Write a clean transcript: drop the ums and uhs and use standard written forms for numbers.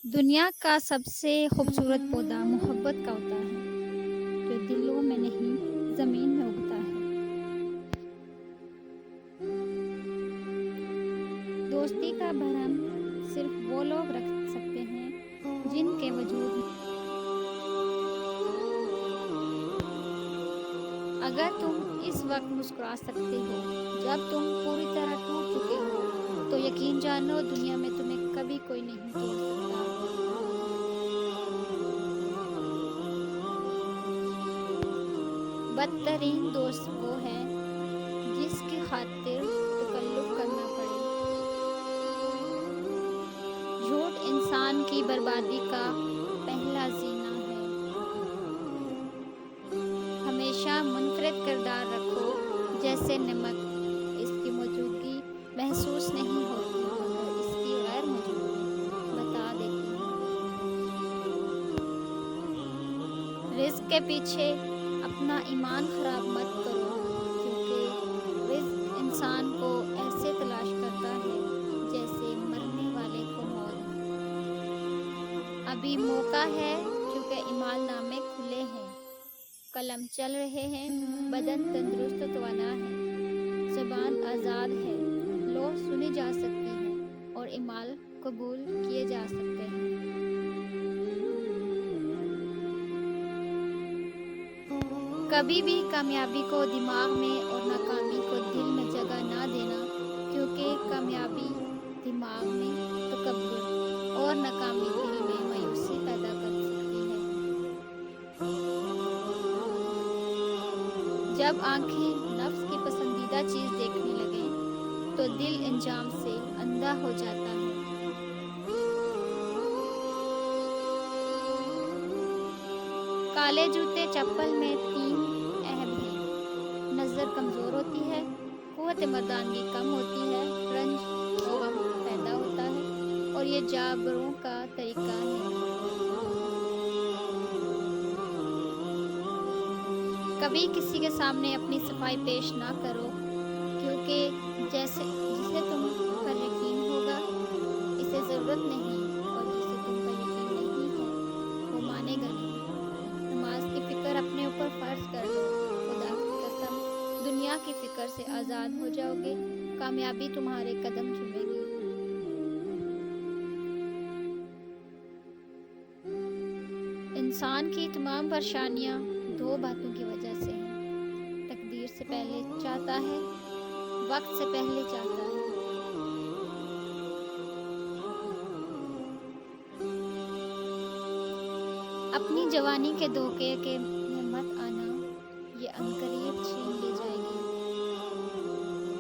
दुनिया का सबसे खूबसूरत पौधा मोहब्बत का होता है, जो दिलों में नहीं ज़मीन में उगता है। दोस्ती का भरम सिर्फ वो लोग रख सकते हैं जिनके वजूद में। अगर तुम इस वक्त मुस्कुरा सकते हो जब तुम पूरी तरह टूट चुके हो, तो यकीन जानो दुनिया में तुम्हें कभी कोई नहीं तोड़ सकता। बदतरीन दोस्त वो है जिसकी खातिर तकल्लुफ करना पड़े। झूठ इंसान की बर्बादी का पहला जीना है। हमेशा मुनफरिद किरदार रखो, जैसे नमक, इसकी मौजूदगी महसूस नहीं होती मगर इसकी गैर मौजूदगी बता देती है। रिस्क के पीछे अपना ईमान खराब मत करो, क्योंकि रिस्क इंसान को ऐसे तलाश करता है जैसे मरने वाले को मौत। अभी मौका है क्योंकि ईमाननामे खुले हैं, कलम चल रहे हैं, बदन तंदुरुस्त तवाना है, ज़बान आज़ाद है, लो सुनी जा सकती है और ईमाल कबूल किए जा सकते हैं। कभी भी कामयाबी को दिमाग में और नाकामी को दिल में जगह ना देना, क्योंकि कामयाबी दिमाग में तकब्बुर और नाकामी दिल में मायूसी पैदा कर सकती है। जब आंखें नफ्स की पसंदीदा चीज़ देखने लगे तो दिल अंजाम से अंधा हो जाता है। काले जूते चप्पल में 3 ऐब हैं। नज़र कमज़ोर होती है, क़ुव्वत मर्दानगी कम होती है, रंज और गम पैदा होता है और ये जाबरों का तरीका है। कभी किसी के सामने अपनी सफाई पेश ना करो, क्योंकि जिसे तुम पर यकीन होगा इसे ज़रूरत नहीं, और जिसे तुम पर यकीन नहीं है वो मानेगा नहीं। नमाज की फ़िक्र अपने ऊपर फ़र्ज कर लो, खुदा की कसम दुनिया की फ़िक्र से आज़ाद हो जाओगे, कामयाबी तुम्हारे कदम चूमेगी। इंसान की तमाम परेशानियाँ 2 बातों की वजह से हैं। तकदीर से पहले चाहता है, वक्त से पहले चाहता है। अपनी जवानी के धोखे के में मत आना, ये अनकरीब